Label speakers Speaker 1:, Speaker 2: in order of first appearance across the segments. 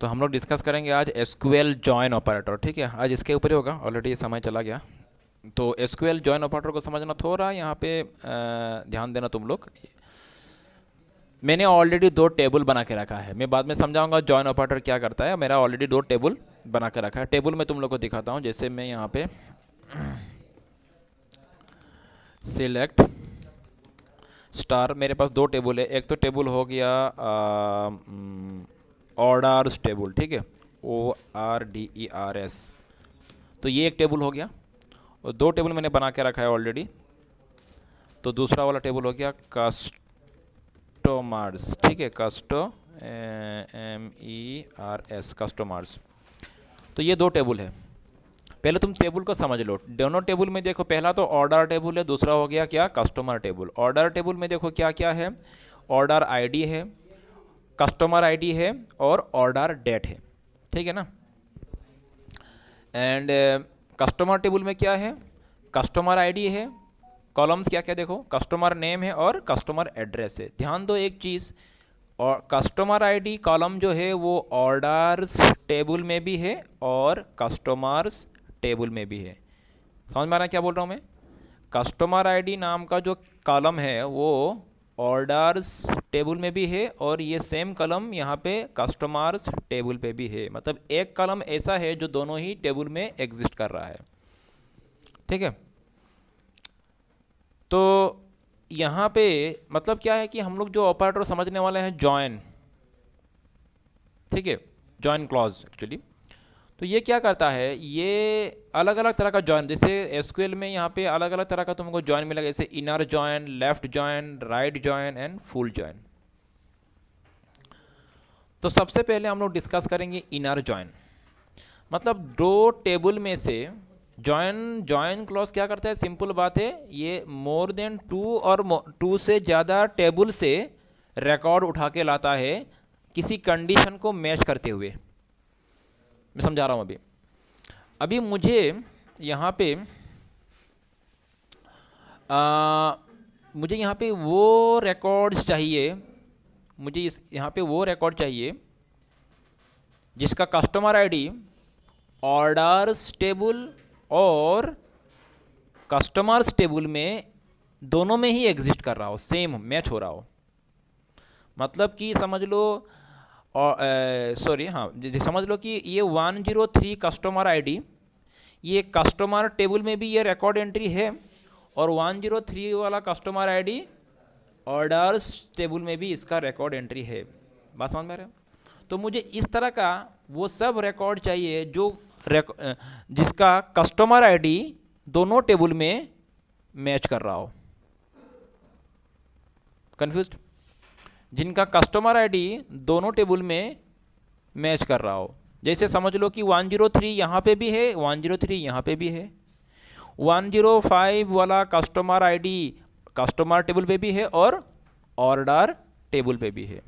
Speaker 1: तो हम लोग डिस्कस करेंगे आज एसक्यूएल जॉइन ऑपरेटर। ठीक है, आज इसके ऊपर ही होगा, ऑलरेडी समय चला गया। तो एसक्यूएल जॉइन ऑपरेटर को समझना थोड़ा यहाँ पे ध्यान देना तुम लोग। मैंने ऑलरेडी दो टेबल बना के रखा है, मैं बाद में समझाऊंगा जॉइन ऑपरेटर क्या करता है। मेरा ऑलरेडी दो टेबल बना के रखा है। टेबल मैं तुम लोग को दिखाता हूँ। जैसे मैं यहाँ पे सिलेक्ट स्टार, मेरे पास दो टेबल है। एक तो टेबल हो गया ऑर्डर्स टेबल, ठीक है, ORDERS। तो ये एक टेबल हो गया और दो टेबल मैंने बना के रखा है ऑलरेडी। तो दूसरा वाला टेबल हो गया कस्टमर्स, ठीक है, MERS, कस्टमर्स। तो ये दो टेबल है। पहले तुम टेबल को समझ लो। दोनों टेबल में देखो, पहला तो ऑर्डर टेबल है, दूसरा हो गया क्या, कस्टमर टेबल। ऑर्डर टेबल में देखो क्या क्या है, ऑर्डर आईडी है, कस्टमर आईडी है और ऑर्डर डेट है, ठीक है ना। एंड कस्टमर टेबल में क्या है, कस्टमर आईडी है, कॉलम्स क्या क्या देखो, कस्टमर नेम है और कस्टमर एड्रेस है। ध्यान दो एक चीज़, और कस्टमर आईडी कॉलम जो है वो ऑर्डर्स टेबल में भी है और कस्टमर्स टेबल में भी है। समझ में आ रहा है क्या बोल रहा हूँ मैं। कस्टमर आईडी नाम का जो कॉलम है वो ऑर्डर्स टेबल में भी है और ये सेम कॉलम यहाँ पे कस्टमर्स टेबल पे भी है। मतलब एक कॉलम ऐसा है जो दोनों ही टेबल में एग्जिस्ट कर रहा है, ठीक है। तो यहाँ पे मतलब क्या है कि हम लोग जो ऑपरेटर समझने वाले हैं जॉइन, ठीक है, जॉइन क्लॉज एक्चुअली। तो ये क्या करता है, ये अलग अलग तरह का जॉइन, जैसे एसक्यूएल में यहाँ पे अलग अलग तरह का तुमको जॉइन मिलेगा, जैसे inner join, left join, right join and full join. तो सबसे पहले हम लोग डिस्कस करेंगे इनर जॉइन। मतलब दो टेबल में से जॉइन क्लॉज क्या करता है, सिंपल बात है, ये मोर देन टू और टू से ज़्यादा टेबल से रिकॉर्ड उठा के लाता है किसी कंडीशन को मैच करते हुए। मैं समझा रहा हूँ अभी मुझे यहाँ पे मुझे यहाँ पे वो रिकॉर्ड्स चाहिए, मुझे यहाँ पे वो रिकॉर्ड चाहिए जिसका कस्टमर आईडी ऑर्डर्स टेबल और कस्टमर्स टेबल में दोनों में ही एग्जिस्ट कर रहा हो, सेम मैच हो रहा हो। मतलब कि समझ लो, समझ लो कि ये 103 कस्टमर आईडी, ये कस्टमर टेबल में भी ये रिकॉर्ड एंट्री है और 103 वाला कस्टमर आईडी ऑर्डर्स टेबल में भी इसका रिकॉर्ड एंट्री है। बात समझ में आ रहा है। तो मुझे इस तरह का वो सब रिकॉर्ड चाहिए जो जिसका कस्टमर आईडी दोनों टेबल में मैच कर रहा हो। कंफ्यूज्ड? जिनका कस्टमर आईडी दोनों टेबल में मैच कर रहा हो। जैसे समझ लो कि 103 यहाँ पे भी है, 103 यहाँ पे भी है, 105 वाला कस्टमर आईडी कस्टमर टेबल पे भी है और ऑर्डर टेबल पे भी है।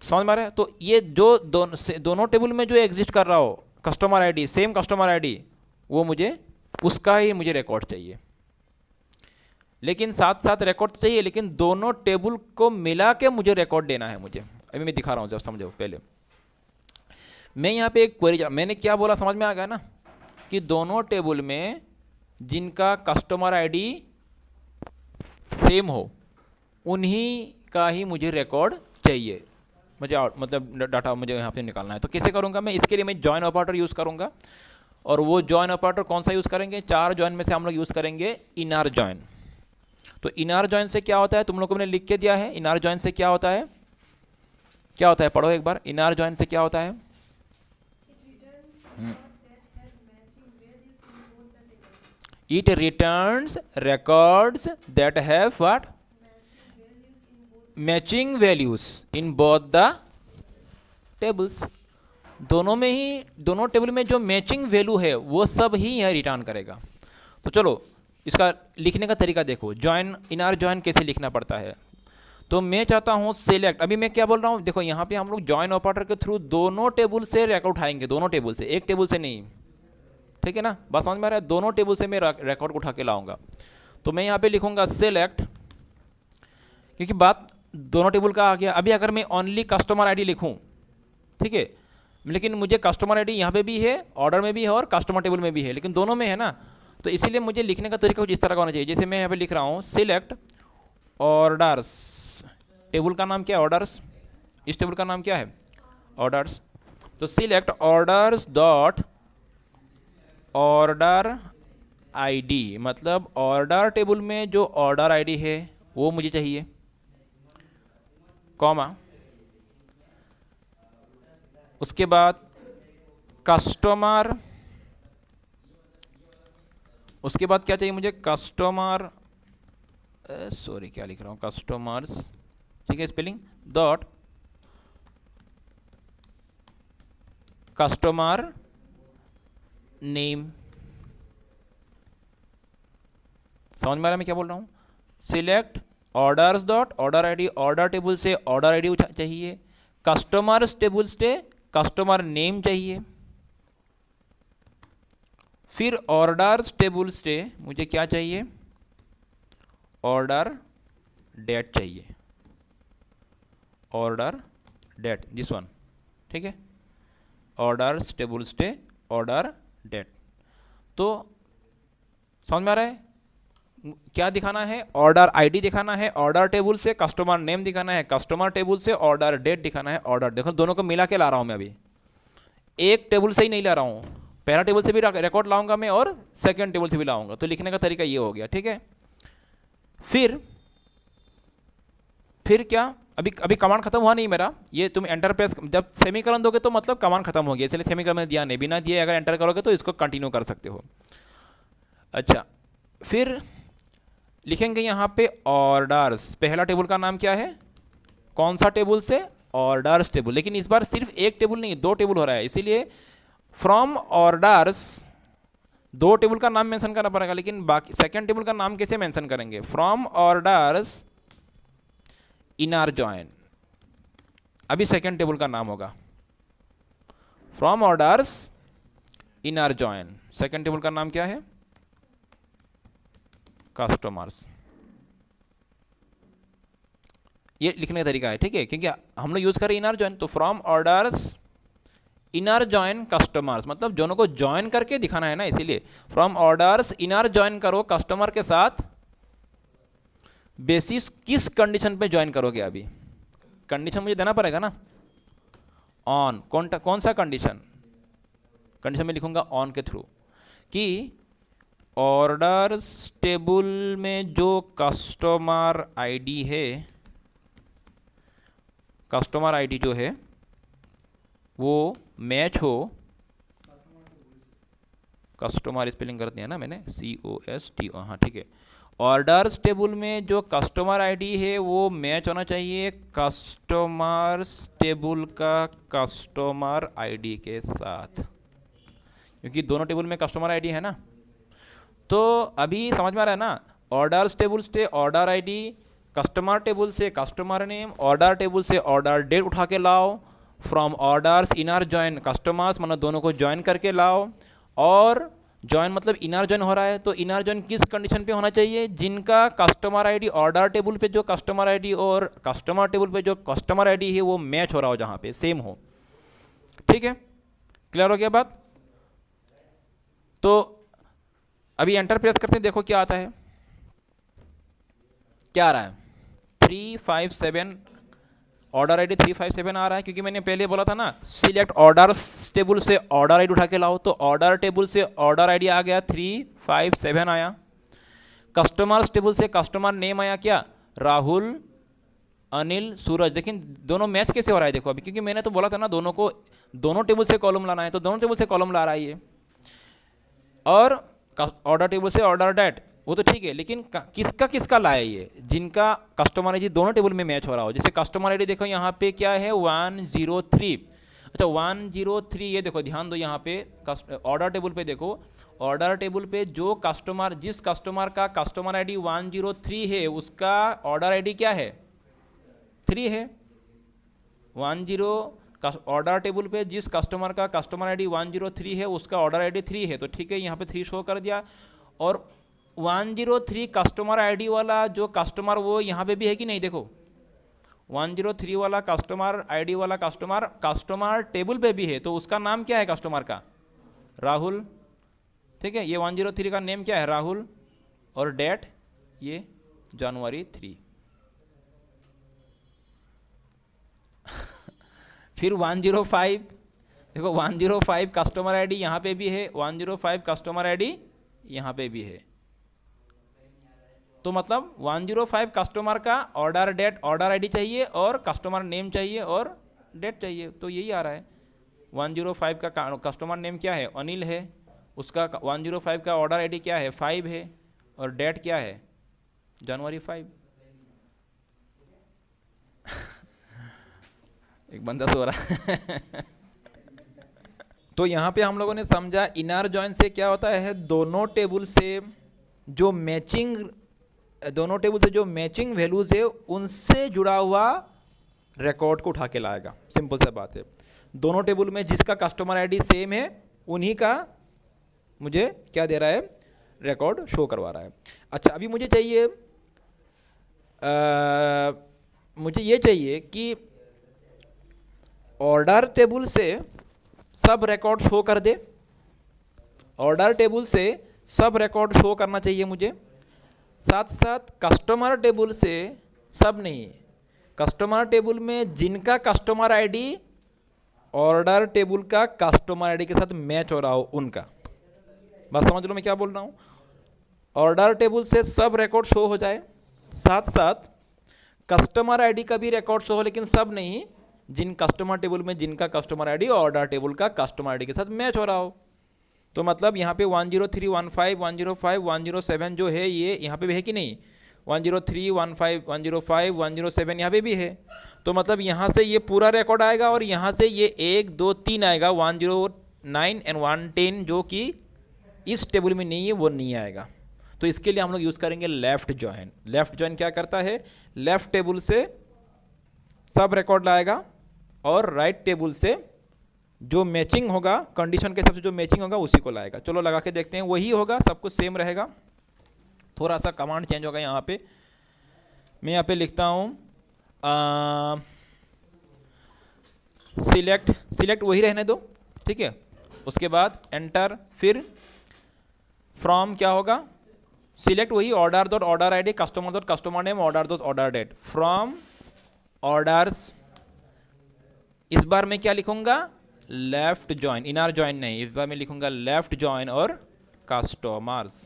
Speaker 1: समझ में आ रहा है। तो ये जो दोनों टेबल में जो एग्जिस्ट कर रहा हो customer ID, same customer ID, वो मुझे उसका ही मुझे रिकॉर्ड चाहिए। लेकिन साथ साथ रिकॉर्ड तो चाहिए, लेकिन दोनों टेबल को मिला के मुझे रिकॉर्ड देना है मुझे। अभी मैं दिखा रहा हूँ, जब समझो। पहले मैं यहाँ पे एक क्वेरी, मैंने क्या बोला समझ में आ गया ना, कि दोनों टेबल में जिनका कस्टमर आईडी सेम हो उन्हीं का ही मुझे रिकॉर्ड चाहिए। मुझे मतलब डाटा मुझे यहाँ पे निकालना है। तो कैसे करूँगा मैं, इसके लिए मैं जॉइन ऑपरेटर यूज़ करूँगा। और वो जॉइन ऑपरेटर कौन सा यूज़ करेंगे, चार जॉइन में से हम लोग यूज़ करेंगे इनर जॉइन। तो इनर जॉइन से क्या होता है, तुम लोग को मैंने लिख के दिया है। इनर जॉइन से क्या होता है, क्या होता है, पढ़ो एक बार। इनर जॉइन से क्या होता है, it returns records that have what, matching values in both the tables. दोनों में ही, दोनों टेबल में जो मैचिंग वैल्यू है वो सब ही यह रिटर्न करेगा। तो चलो इसका लिखने का तरीका देखो, जॉइन, इनर जॉइन कैसे लिखना पड़ता है। तो मैं चाहता हूँ सेलेक्ट, अभी मैं क्या बोल रहा हूँ देखो, यहाँ पे हम लोग जॉइन ऑपरेटर के थ्रू दोनों टेबल से रिकॉर्ड उठाएंगे, दोनों टेबल से, एक टेबल से नहीं, ठीक है ना। बस समझ में आ रहा है। दोनों टेबल से मैं रिकॉर्ड उठा के लाऊंगा। तो मैं यहाँ पे लिखूंगा सेलेक्ट, क्योंकि बात दोनों टेबल का आ गया। अभी अगर मैं ओनली कस्टमर आईडी लिखूं ठीक है, लेकिन मुझे कस्टमर आईडी यहाँ पे भी है, ऑर्डर में भी है और कस्टमर टेबल में भी है, लेकिन दोनों में है ना। तो इसीलिए मुझे लिखने का तरीका कुछ इस तरह का होना चाहिए। जैसे मैं यहाँ पे लिख रहा हूँ सिलेक्ट ऑर्डर्स, टेबल का नाम क्या है ऑर्डर्स, इस टेबल का नाम क्या है ऑर्डर्स। तो select orders dot order ID, मतलब ऑर्डर टेबल में जो ऑर्डर आईडी है वो मुझे चाहिए, कॉमा, उसके बाद कस्टमर, उसके बाद क्या चाहिए मुझे कस्टमर, सॉरी क्या लिख रहा हूँ, कस्टमर्स, ठीक है स्पेलिंग, डॉट कस्टमर नेम। समझ में आ रहा है मैं क्या बोल रहा हूँ। Select orders dot order ID, order table से ऑर्डर आईडी चाहिए, कस्टमर्स टेबल से कस्टमर नेम चाहिए, फिर ऑर्डर्स टेबल से मुझे क्या चाहिए ऑर्डर डेट चाहिए, ऑर्डर डेट, दिस वन, ठीक है, ऑर्डर्स टेबल से ऑर्डर डेट। तो समझ में आ रहा है क्या दिखाना है, ऑर्डर आईडी दिखाना है, ऑर्डर टेबल से कस्टमर नेम दिखाना है, कस्टमर टेबल से ऑर्डर डेट दिखाना है, ऑर्डर, देखो दोनों को मिला के ला रहा हूं मैं, अभी एक टेबल से ही नहीं ला रहा हूं, पहला टेबल से भी रिकॉर्ड लाऊंगा मैं और सेकंड टेबल से भी लाऊंगा। तो लिखने का तरीका ये हो गया, ठीक है। फिर क्या, अभी कमांड खत्म हुआ नहीं मेरा, ये तुम एंटर प्रेस, जब सेमीकोलन दोगे तो मतलब कमांड खत्म हो गया, इसलिए सेमीकोलन दिया नहीं, बिना दिए अगर एंटर करोगे तो इसको कंटिन्यू कर सकते हो। अच्छा, फिर लिखेंगे यहाँ पे ऑर्डर्स, पहला टेबल का नाम क्या है, कौन सा टेबल से, ऑर्डर्स टेबल, लेकिन इस बार सिर्फ एक टेबल नहीं दो टेबल हो रहा है, इसीलिए फ्रॉम ऑर्डर्स दो टेबल का नाम मेंशन करना पड़ेगा, लेकिन बाकी सेकंड टेबल का नाम कैसे मेंशन करेंगे, फ्रॉम ऑर्डर्स इनर जॉइन, अभी सेकंड टेबल का नाम होगा from orders inner join, second table का नाम क्या है कस्टमर्स। ये लिखने का तरीका है, ठीक है, क्योंकि हम लोग यूज करें इनर जॉइन, तो from orders inner join customers, मतलब दोनों को ज्वाइन करके दिखाना है ना, इसीलिए फ्रॉम ऑर्डर्स इनर जॉइन करो कस्टमर के साथ, बेसिस किस कंडीशन पे ज्वाइन करोगे, अभी कंडीशन मुझे देना पड़ेगा ना, ऑन, कौन सा कंडीशन, कंडीशन में लिखूंगा ऑन के थ्रू, कि ऑर्डर्स टेबल में जो कस्टमर आईडी है, कस्टमर आईडी जो है वो मैच हो, कस्टमर स्पेलिंग करते हैं ना मैंने, COST, हाँ ठीक है, ऑर्डर्स टेबल में जो कस्टमर आईडी है वो मैच होना चाहिए कस्टमर्स टेबल का कस्टमर आईडी के साथ, क्योंकि दोनों टेबल में कस्टमर आईडी है ना। तो अभी समझ में आ रहा है ना, ऑर्डर्स टेबल से ऑर्डर आईडी, कस्टमर टेबल से कस्टमर नेम, ऑर्डर टेबल से ऑर्डर डेट उठा के लाओ, from orders inner join customers, मतलब दोनों को ज्वाइन करके लाओ, और ज्वाइन मतलब इनर जॉइन हो रहा है, तो इनर जॉइन किस कंडीशन पे होना चाहिए, जिनका कस्टमर आईडी ऑर्डर टेबल पे जो कस्टमर आईडी और कस्टमर टेबल पे जो कस्टमर आईडी है वो मैच हो रहा हो, जहाँ पे सेम हो, ठीक है, क्लियर हो गया बात। तो अभी एंटर प्रेस करते हैं, देखो क्या आता है, क्या आ रहा है 357, ऑर्डर आईडी 357 आ रहा है, क्योंकि मैंने पहले बोला था ना सिलेक्ट ऑर्डर्स टेबल से ऑर्डर आईडी उठा के लाओ, तो ऑर्डर टेबल से ऑर्डर आईडी आ गया 357 आया, कस्टमर्स टेबल से कस्टमर नेम आया क्या, राहुल, अनिल, सूरज। लेकिन दोनों मैच कैसे हो रहा है देखो अभी, क्योंकि मैंने तो बोला था ना दोनों को, दोनों टेबल से कॉलम लाना है, तो दोनों टेबल से कॉलम ला रहा है ये, और ऑर्डर टेबल से ऑर्डर डेट वो तो ठीक है, लेकिन किसका किसका लाया ये, जिनका कस्टमर आईडी दोनों टेबल में मैच हो रहा हो। जैसे कस्टमर आईडी देखो यहाँ पे क्या है 103, अच्छा 103, ये देखो ध्यान दो यहाँ पे ऑर्डर टेबल पे देखो, ऑर्डर टेबल पे जो कस्टमर, जिस कस्टमर का कस्टमर आईडी 103 है उसका ऑर्डर आईडी क्या है 3 है, 10 ऑर्डर टेबल पे जिस कस्टमर का कस्टमर आईडी 103 है उसका ऑर्डर आईडी 3 है, तो ठीक है यहाँ पे 3 शो कर दिया। और 103 कस्टमर आईडी वाला जो कस्टमर वो यहाँ पे भी है कि नहीं, देखो 103 वाला कस्टमर आईडी वाला कस्टमर टेबल पे भी है, तो उसका नाम क्या है कस्टमर का? राहुल। ठीक है, ये 103 का नेम क्या है? राहुल। और डेट ये जनवरी 3। फिर 105, देखो 105 कस्टमर आईडी यहाँ पे भी है, 105 कस्टमर आईडी यहाँ पे भी है। तो मतलब 105 कस्टमर का ऑर्डर डेट, ऑर्डर आईडी चाहिए और कस्टमर नेम चाहिए और डेट चाहिए, तो यही आ रहा है। 105 का कस्टमर नेम क्या है? अनिल है। उसका 105 का ऑर्डर आईडी क्या है? 5 है। और डेट क्या है? जनवरी 5। एक बंदा सो रहा है। तो यहाँ पे हम लोगों ने समझा इनर जॉइन से क्या होता है, दोनों टेबल से जो मैचिंग वैल्यूज है उनसे जुड़ा हुआ रिकॉर्ड को उठा के लाएगा। सिंपल सा बात है, दोनों टेबल में जिसका कस्टमर आईडी सेम है उन्हीं का मुझे क्या दे रहा है? रिकॉर्ड शो करवा रहा है। अच्छा, अभी मुझे ये चाहिए कि ऑर्डर टेबल से सब रिकॉर्ड शो कर दे। ऑर्डर टेबल से सब रिकॉर्ड शो करना चाहिए मुझे, साथ साथ कस्टमर टेबल से सब नहीं, कस्टमर टेबल में जिनका कस्टमर आईडी ऑर्डर टेबल का कस्टमर आईडी के साथ मैच हो रहा हो उनका। बात समझ लो मैं क्या बोल रहा हूँ। ऑर्डर टेबल से सब रिकॉर्ड शो हो जाए, साथ साथ कस्टमर आईडी का भी रिकॉर्ड शो हो, लेकिन सब नहीं, जिन कस्टमर टेबल में जिनका कस्टमर आईडी ऑर्डर टेबल का कस्टमर आईडी के साथ मैच हो रहा हो। तो मतलब यहाँ पे 103, 15, 105, 107 जो है ये यहाँ पे भी है कि नहीं? 103, 15, 105, 107 यहाँ पे भी है। तो मतलब यहाँ से ये पूरा रिकॉर्ड आएगा और यहाँ से ये 1, 2, 3 आएगा, 109 एंड 110 जो कि इस टेबल में नहीं है वो नहीं आएगा। तो इसके लिए हम लोग यूज़ करेंगे लेफ्ट जॉइन। लेफ्ट जॉइन क्या करता है? लेफ्ट टेबल से सब रिकॉर्ड लाएगा और राइट टेबल से जो मैचिंग होगा, कंडीशन के हिसाब से जो मैचिंग होगा उसी को लाएगा। चलो लगा के देखते हैं, वही होगा, सब कुछ सेम रहेगा, थोड़ा सा कमांड चेंज होगा। यहाँ पे मैं यहाँ पे लिखता हूँ सिलेक्ट वही रहने दो, ठीक है। उसके बाद एंटर, फिर फ्रॉम क्या होगा? सिलेक्ट वही order dot order ID, customer dot customer name, order dot order date, from orders. इस बार मैं क्या लिखूंगा? लेफ्ट जॉइन, इनर जॉइन नहीं, इस बार मैं लिखूंगा लेफ्ट जॉइन और कस्टमर्स,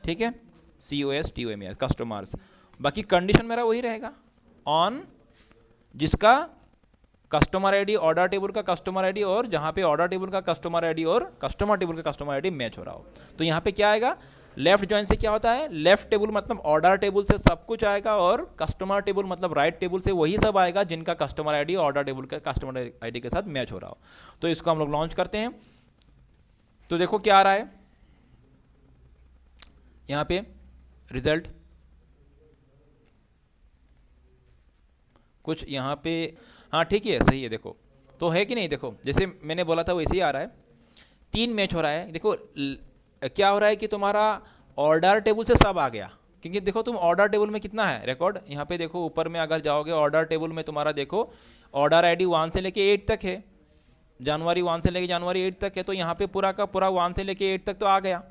Speaker 1: ठीक है, COSTOMERS, कस्टमर्स। बाकी कंडीशन मेरा वही रहेगा, ऑन जिसका कस्टमर आईडी ऑर्डर टेबल का कस्टमर आईडी और जहां पे ऑर्डर टेबल का कस्टमर आईडी और कस्टमर टेबल का कस्टमर आईडी मैच हो रहा हो। तो यहाँ पे क्या आएगा? लेफ्ट जॉइन से क्या होता है? लेफ्ट टेबल मतलब ऑर्डर टेबल से सब कुछ आएगा और कस्टमर टेबल मतलब राइट टेबल से वही सब आएगा जिनका कस्टमर आईडी ऑर्डर टेबल का कस्टमर आईडी के साथ मैच हो रहा हो। तो इसको हम लोग लॉन्च करते हैं। तो देखो क्या आ रहा है यहाँ पे रिजल्ट, कुछ यहाँ पे, हाँ ठीक है, सही है। देखो तो है कि नहीं? देखो जैसे मैंने बोला था वैसे ही आ रहा है, 3 मैच हो रहा है। देखो क्या हो रहा है कि तुम्हारा ऑर्डर टेबल से सब आ गया, क्योंकि देखो तुम ऑर्डर टेबल में कितना है रिकॉर्ड, यहाँ पे देखो ऊपर में अगर जाओगे ऑर्डर टेबल में तुम्हारा देखो ऑर्डर आईडी 1 से लेके 8 तक है, जनवरी 1 से लेके जनवरी 8 तक है। तो यहाँ पे पूरा का पूरा 1 से लेके 8 तक तो आ गया,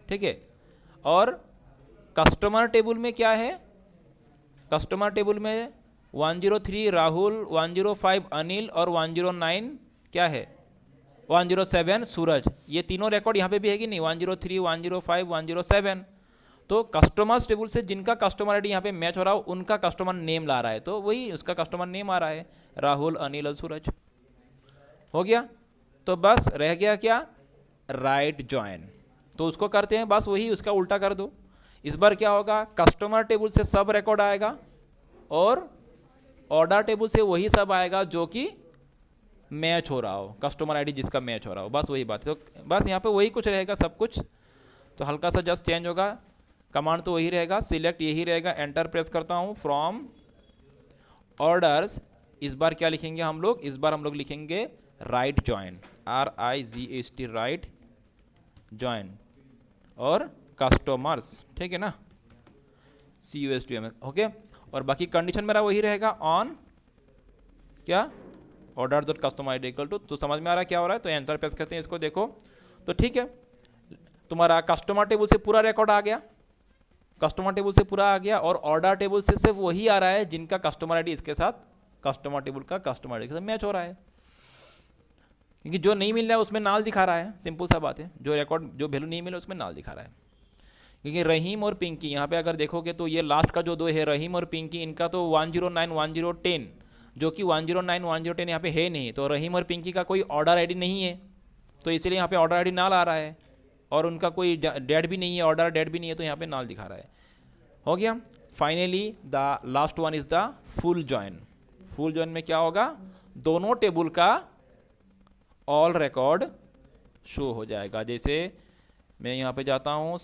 Speaker 1: ठीक है। और कस्टमर टेबल में क्या है? कस्टमर टेबल में 103 राहुल, 105 अनिल और 109 क्या है? 107 सूरज। ये तीनों रिकॉर्ड यहाँ पे भी है कि नहीं? 103, 105, 107। तो कस्टमर्स टेबल से जिनका कस्टमर आईडी यहाँ पे मैच हो रहा हो उनका कस्टमर नेम ला रहा है, तो वही उसका कस्टमर नेम आ रहा है, राहुल, अनिल और सूरज। हो गया। तो बस रह गया क्या? Right join. तो उसको करते हैं, बस वही उसका उल्टा कर दो। इस बार क्या होगा? कस्टमर टेबल से सब रिकॉर्ड आएगा और ऑर्डर टेबल से वही सब आएगा जो कि मैच हो रहा हो, कस्टमर आईडी जिसका मैच हो रहा हो, बस वही बात है। तो बस यहाँ पे वही कुछ रहेगा सब कुछ, तो हल्का सा जस्ट चेंज होगा, कमांड तो वही रहेगा, सिलेक्ट यही रहेगा, एंटर प्रेस करता हूँ, फ्रॉम ऑर्डर्स। इस बार क्या लिखेंगे हम लोग? इस बार हम लोग लिखेंगे right join, RIGHT right join और कस्टमर्स, ठीक है ना, COSTOMERS, ओके। और बाकी कंडीशन मेरा वही रहेगा ऑन क्या order dot customer ID equal to. तो समझ में आ रहा है क्या हो रहा है। तो आंसर पेश करते हैं इसको, देखो तो ठीक है, तुम्हारा कस्टमर टेबल से पूरा रिकॉर्ड आ गया, कस्टमर टेबल से पूरा आ गया, और ऑर्डर टेबल से सिर्फ वही आ रहा है जिनका कस्टमर आईडी इसके साथ कस्टमर टेबल का कस्टमर आईडी के साथ मैच हो रहा है, क्योंकि जो नहीं मिल रहा है उसमें नाल दिखा रहा है। सिंपल सा बात है, जो रिकॉर्ड जो वैल्यू नहीं मिला उसमें नाल दिखा रहा है। क्योंकि रहीम और पिंकी यहाँ पे अगर देखोगे तो ये लास्ट का जो दो है रहीम और पिंकी, इनका तो 109 1010 जो कि 109 1010 यहाँ पे है नहीं, तो रहीम और पिंकी का कोई ऑर्डर आईडी नहीं है, तो इसलिए यहाँ पे ऑर्डर आईडी नाल आ रहा है, और उनका कोई डेट भी नहीं है, ऑर्डर डेट भी नहीं है, तो यहाँ पे नाल दिखा रहा है। हो गया। Finally the last one is the full join. Full join में क्या होगा, दोनों टेबल का ऑल रिकॉर्ड शो हो जाएगा। जैसे मैं यहाँ पे जाता हूँ